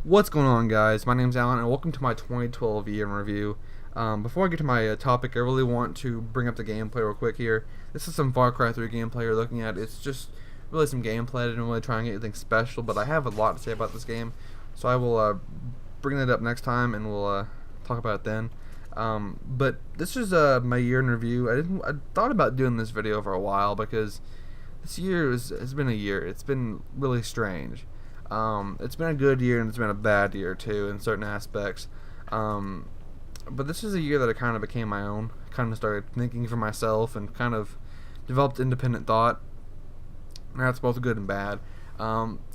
What's going on, guys? My name's Alan, and welcome to my 2012 year in review. Before I get to my topic, I really want to bring up the gameplay real quick here. This is some Far Cry 3 gameplay you're looking at. It's just really some gameplay. I didn't really try and get anything special, but I have a lot to say about this game, so I will bring that up next time, and we'll talk about it then. But this is my year in review. I thought about doing this video for a while because this year has been a year. It's been really strange. It's been a good year and it's been a bad year too in certain aspects. But this is a year that I kind of became my own. Kind of started thinking for myself and kind of developed independent thought. And that's both good and bad.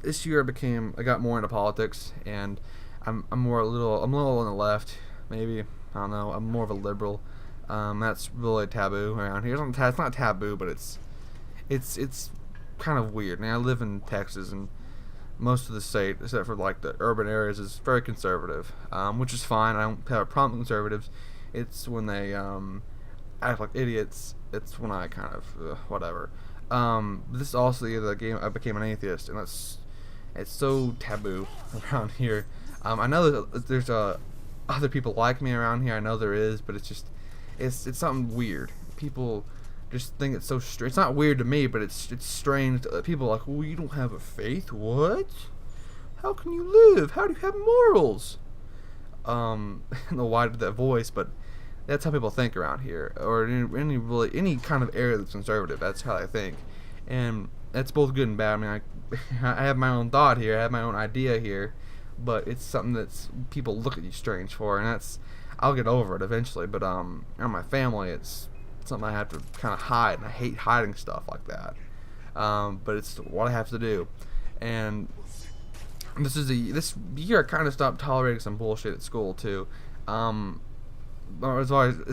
This year I got more into politics, and I'm a little on the left, maybe. I don't know. I'm more of a liberal. That's really taboo around here. It's not taboo, but it's kind of weird. Now I live in Texas, and most of the state, except for like the urban areas, is very conservative, which is fine. I don't have a problem with conservatives. It's when they act like idiots. It's when I kind of whatever. This is also the year that I became an atheist, and it's so taboo around here. I know that there's other people like me around here. I know there is, but it's something weird. People just think it's so strange. It's not weird to me, but it's strange. People are like, well, you don't have a faith? What? How can you live? How do you have morals? I don't know why I did that voice, but that's how people think around here, or any kind of area that's conservative. That's how I think, and that's both good and bad. I mean, I have my own thought here. I have my own idea here, but it's something that's people look at you strange for, and I'll get over it eventually. But in my family, it's something I have to kind of hide, and I hate hiding stuff like that. But it's what I have to do, and this year I kind of stopped tolerating some bullshit at school too. As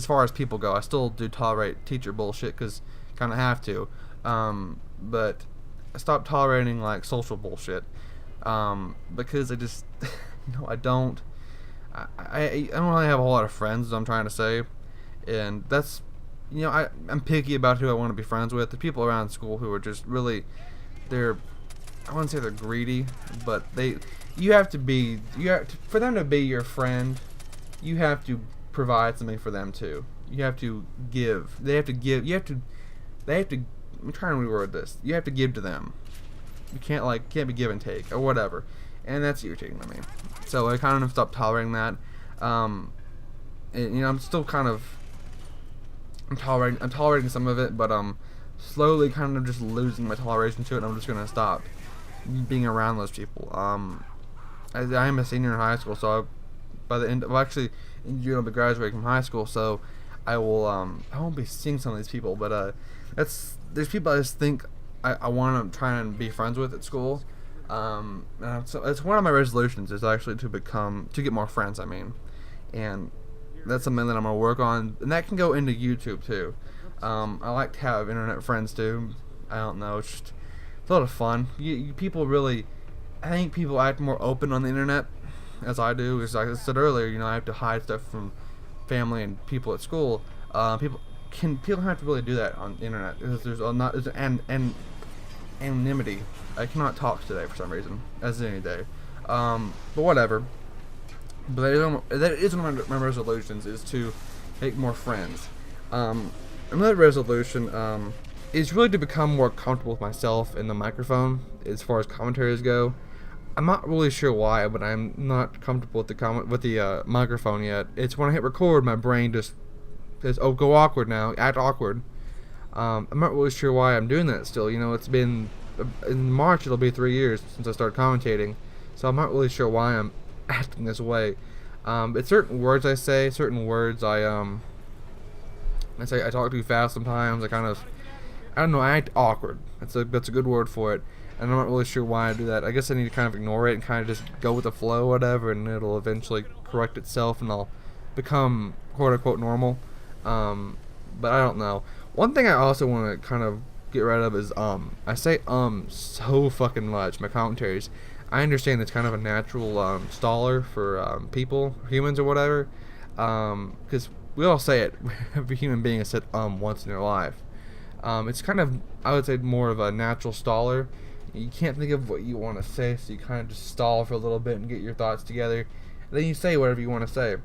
far as people go, I still do tolerate teacher bullshit because kind of have to, but I stopped tolerating like social bullshit because I just no, I don't really have a whole lot of friends, as I'm trying to say, and that's, I'm picky about who I want to be friends with. The people around school who are just really, I wouldn't say they're greedy, but for them to be your friend, you have to provide something for them too. You have to give. They have to give. I'm trying to reword this. You have to give to them. You can't be give and take or whatever, and that's irritating to me. So I kind of stopped tolerating that. I'm still kind of. I'm tolerating some of it, but slowly kind of just losing my toleration to it, and I'm just gonna stop being around those people. I am a senior in high school, so by the end, actually in June I'll be graduating from high school, so I won't be seeing some of these people, but there's people I just think I want to try and be friends with at school. So it's one of my resolutions is actually to get more friends. I mean, and that's something that I'm gonna work on, and that can go into YouTube too. I like to have internet friends too. I don't know, it's a lot of fun. I think people act more open on the internet, as I do. As I said earlier, I have to hide stuff from family and people at school. People don't have to really do that on the internet because there's anonymity. I cannot talk today for some reason, as any day. But whatever. But that is one of my resolutions, is to make more friends. Another resolution is really to become more comfortable with myself and the microphone as far as commentaries go. I'm not really sure why, but I'm not comfortable with the microphone yet. It's when I hit record, my brain just says, "Oh, go awkward now, act awkward." I'm not really sure why I'm doing that still. It's been in March. It'll be 3 years since I started commentating, so I'm not really sure why I'm acting this way. It's certain words I say, certain words I talk too fast sometimes. I don't know, I act awkward. That's a good word for it, and I'm not really sure why I do that. I guess I need to kind of ignore it and kind of just go with the flow, or whatever, and it'll eventually correct itself, and I'll become quote unquote normal. But I don't know. One thing I also want to kind of get rid of is I say so fucking much. My commentaries. I understand it's kind of a natural staller for humans or whatever, because we all say it. Every human being has said once in their life. It's kind of, I would say, more of a natural staller. You can't think of what you want to say, so you kind of just stall for a little bit and get your thoughts together. And then you say whatever you want to say.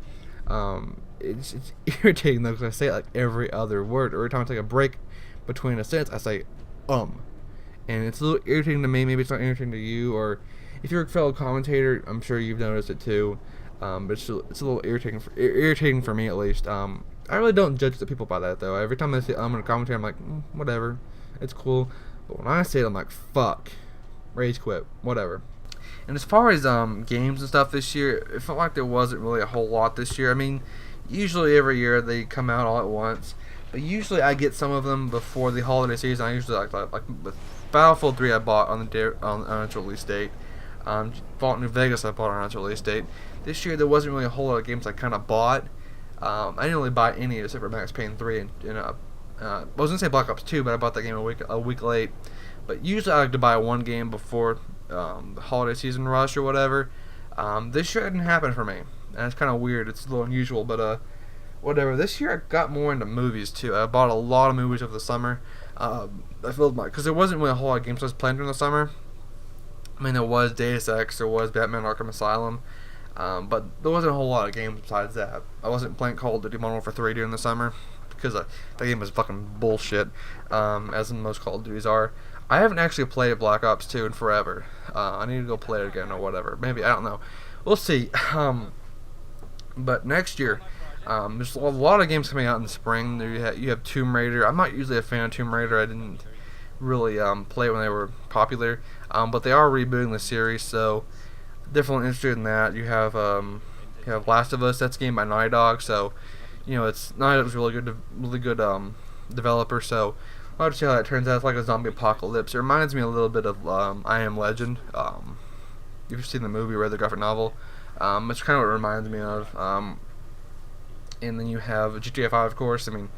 It's irritating though, because I say it like every other word. Every time I take a break between a sentence, I say and it's a little irritating to me. Maybe it's not irritating to you, or if you're a fellow commentator, I'm sure you've noticed it too. But it's a little irritating for me at least. I really don't judge the people by that though. Every time they say in a commentary, I'm like, whatever, it's cool. But when I say it, I'm like, fuck, rage quit, whatever. And as far as games and stuff this year, it felt like there wasn't really a whole lot this year. I mean, usually every year they come out all at once, but usually I get some of them before the holiday season. I usually like with Battlefield 3 I bought on its release date. Fallout New Vegas I bought on its release date. This year there wasn't really a whole lot of games I kind of bought. I didn't really buy any except for Max Payne 3 and I was gonna say Black Ops 2, but I bought that game a week late. But usually I like to buy one game before the holiday season rush or whatever. This year it didn't happen for me, and it's kind of weird. It's a little unusual, but whatever. This year I got more into movies too. I bought a lot of movies over the summer. I filled because there wasn't really a whole lot of games I was playing during the summer. I mean, there was Deus Ex, there was Batman Arkham Asylum, but there wasn't a whole lot of games besides that. I wasn't playing Call of Duty Modern Warfare 3 during the summer because that game was fucking bullshit, as most Call of Duties are. I haven't actually played Black Ops 2 in forever. I need to go play it again or whatever. Maybe, I don't know. We'll see. But next year, there's a lot of games coming out in the spring. You have Tomb Raider. I'm not usually a fan of Tomb Raider. I didn't really play it when they were popular. But they are rebooting the series, so definitely interested in that. You have Last of Us. That's a game by Naughty Dog, so it's Naughty Dog's really good developer. So I'll have to see how that turns out. It's like a zombie apocalypse. It reminds me a little bit of I Am Legend. If you've seen the movie or read the graphic novel, it's kind of what it reminds me of. And then you have GTA 5, of course. I mean,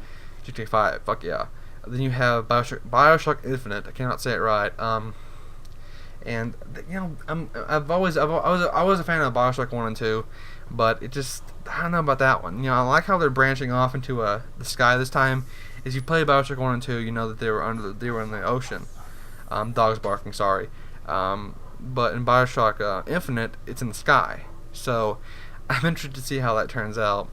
GTA 5, fuck yeah. Then you have Bioshock Infinite. I cannot say it right. And I was a fan of Bioshock 1 and 2, but it just, I don't know about that one. I like how they're branching off into the sky this time. As you play Bioshock 1 and 2, you know that they were in the ocean. Dogs barking, sorry. But in Bioshock Infinite, it's in the sky. So I'm interested to see how that turns out.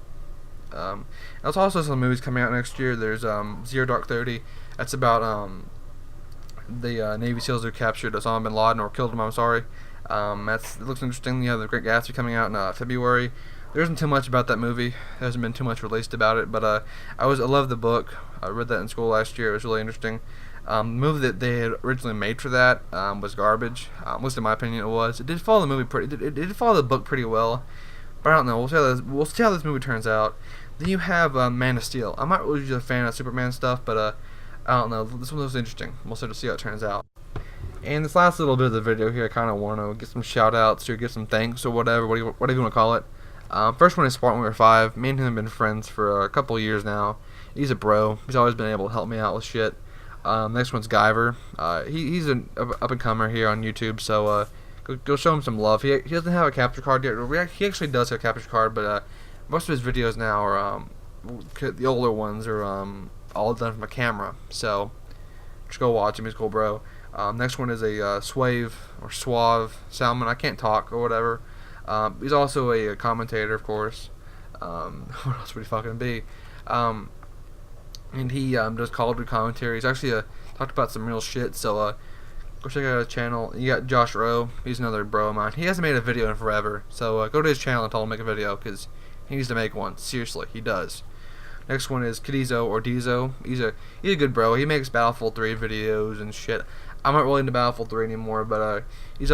There's also some movies coming out next year. There's Zero Dark 30. That's about the Navy SEALs who captured Osama bin Laden, or killed him, I'm sorry. It looks interesting. You have The Great Gatsby coming out in February. There isn't too much about that movie. There hasn't been too much released about it, but I love the book. I read that in school last year. It was really interesting. The movie that they had originally made for that was garbage. At least in my opinion, it was. It did follow the movie it did follow the book pretty well, but I don't know. We'll see how this movie turns out. Then you have Man of Steel. I'm not really a fan of Superman stuff, but I don't know. This one was interesting. We'll sort of see how it turns out. And this last little bit of the video here, I kind of want to get some shout outs or get some thanks or whatever. What do you want to call it? First one is Spartan 5. Me and him have been friends for a couple of years now. He's a bro. He's always been able to help me out with shit. Next one's Gyver. He's an up and comer here on YouTube, so go show him some love. He doesn't have a capture card yet. He actually does have a capture card, but most of his videos now are the older ones are all done from a camera. So just go watch him. He's a cool bro. Next one is a Suave Salmon. I can't talk or whatever. He's also a commentator, of course. What else would he fucking be? And he does Call of Duty commentary. He's actually talked about some real shit, so go check out his channel. You got Josh Rowe. He's another bro of mine. He hasn't made a video in forever, so go to his channel and tell him to make a video, because he needs to make one. Seriously, he does. Next one is Kdeezo or Kdeezo. He's a good bro. He makes Battlefield 3 videos and shit. I'm not really into Battlefield 3 anymore, but he's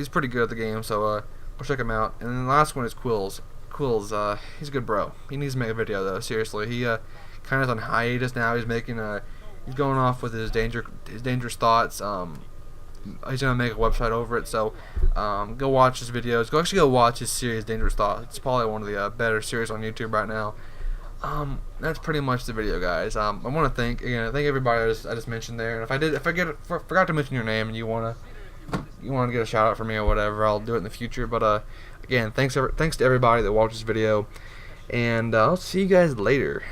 pretty good at the game, so go check him out. And then the last one is Quills. Quills, he's a good bro. He needs to make a video though. Seriously, he kind of on hiatus now. He's going off with his dangerous thoughts. He's gonna make a website over it. So go watch his videos. Go watch his series Dangerous Thoughts. It's probably one of the better series on YouTube right now. That's pretty much the video, guys. I want to thank everybody I just mentioned there. And if I forgot to mention your name and you wanna get a shout out from me or whatever, I'll do it in the future. But again, thanks to everybody that watched this video, and I'll see you guys later.